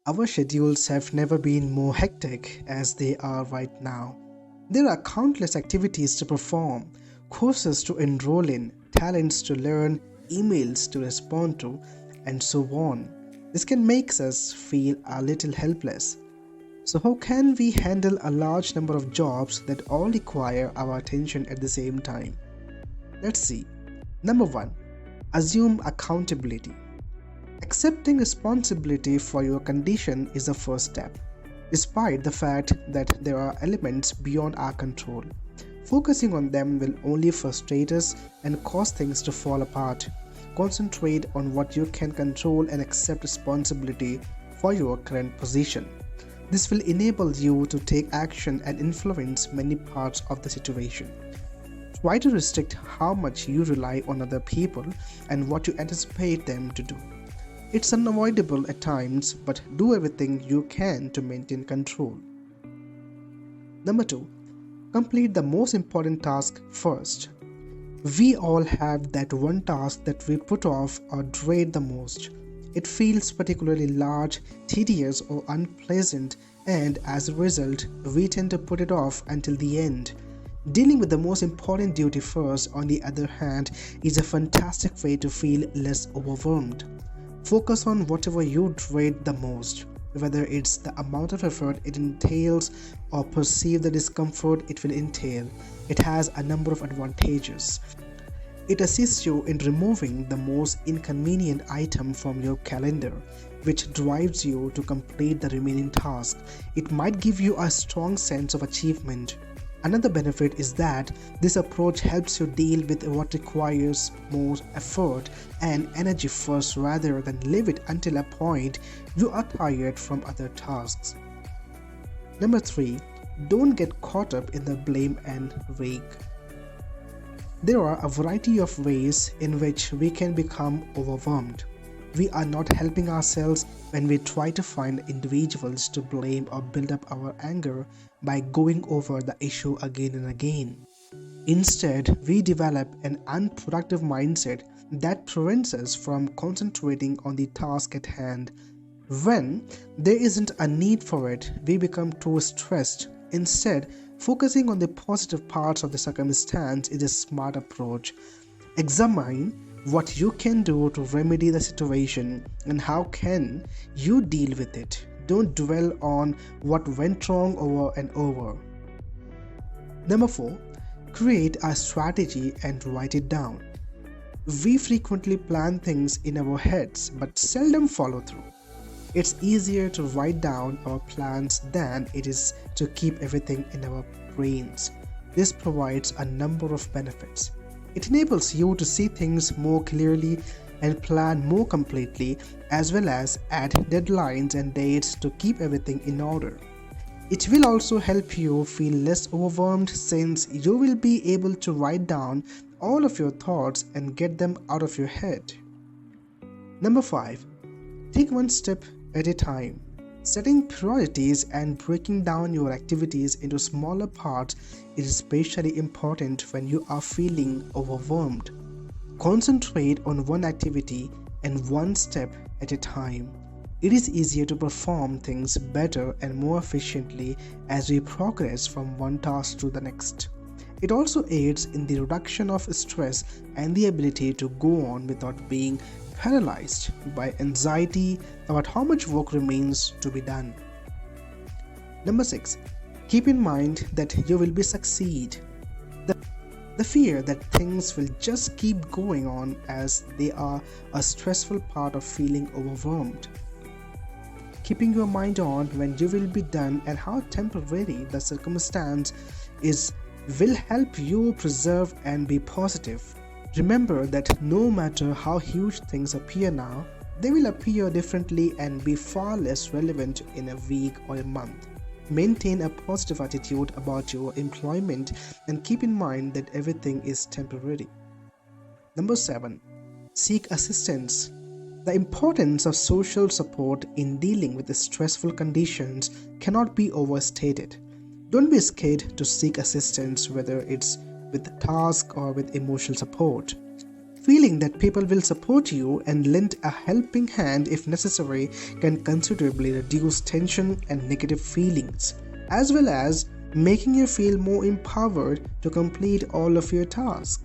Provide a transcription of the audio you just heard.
Our schedules have never been more hectic as they are right now. There are countless activities to perform, courses to enroll in, talents to learn, emails to respond to, and so on. This can make us feel a little helpless. So, how can we handle a large number of jobs that all require our attention at the same time? Let's see. Number one, assume accountability. Accepting responsibility for your condition is the first step, despite the fact that there are elements beyond our control. Focusing on them will only frustrate us and cause things to fall apart. Concentrate on what you can control and accept responsibility for your current position. This will enable you to take action and influence many parts of the situation. Try to restrict how much you rely on other people and what you anticipate them to do. It's unavoidable at times, but do everything you can to maintain control. Number two, complete the most important task first. We all have that one task that we put off or dread the most. It feels particularly large, tedious, or unpleasant, and as a result, we tend to put it off until the end. Dealing with the most important duty first, on the other hand, is a fantastic way to feel less overwhelmed. Focus on whatever you dread the most, whether it's the amount of effort it entails or perceive the discomfort it will entail. It has a number of advantages. It assists you in removing the most inconvenient item from your calendar, which drives you to complete the remaining task. It might give you a strong sense of achievement. Another benefit is that this approach helps you deal with what requires more effort and energy first rather than leave it until a point you are tired from other tasks. Number 3. Don't get caught up in the blame and rage. There are a variety of ways in which we can become overwhelmed. We are not helping ourselves when we try to find individuals to blame or build up our anger by going over the issue again and again. Instead, we develop an unproductive mindset that prevents us from concentrating on the task at hand. When there isn't a need for it, we become too stressed. Instead, focusing on the positive parts of the circumstance is a smart approach. Examine what you can do to remedy the situation and how can you deal with it. Don't dwell on what went wrong over and over. Number 4. Create a strategy and write it down. We frequently plan things in our heads but seldom follow through. It's easier to write down our plans than it is to keep everything in our brains. This provides a number of benefits. It enables you to see things more clearly and plan more completely, as well as add deadlines and dates to keep everything in order. It will also help you feel less overwhelmed since you will be able to write down all of your thoughts and get them out of your head. Number 5. Take one step at a time. Setting priorities and breaking down your activities into smaller parts is especially important when you are feeling overwhelmed. Concentrate on one activity and one step at a time. It is easier to perform things better and more efficiently as we progress from one task to the next. It also aids in the reduction of stress and the ability to go on without being paralyzed by anxiety about how much work remains to be done. Number 6. Keep in mind that you will succeed. The fear that things will just keep going on as they are a stressful part of feeling overwhelmed. Keeping your mind on when you will be done and how temporary the circumstance is will help you preserve and be positive. Remember that no matter how huge things appear now, they will appear differently and be far less relevant in a week or a month. Maintain a positive attitude about your employment and keep in mind that everything is temporary. Number 7. Seek assistance. The importance of social support in dealing with the stressful conditions cannot be overstated. Don't be scared to seek assistance, whether it's with task or with emotional support. feeling that people will support you and lend a helping hand if necessary can considerably reduce tension and negative feelings, as well as making you feel more empowered to complete all of your tasks.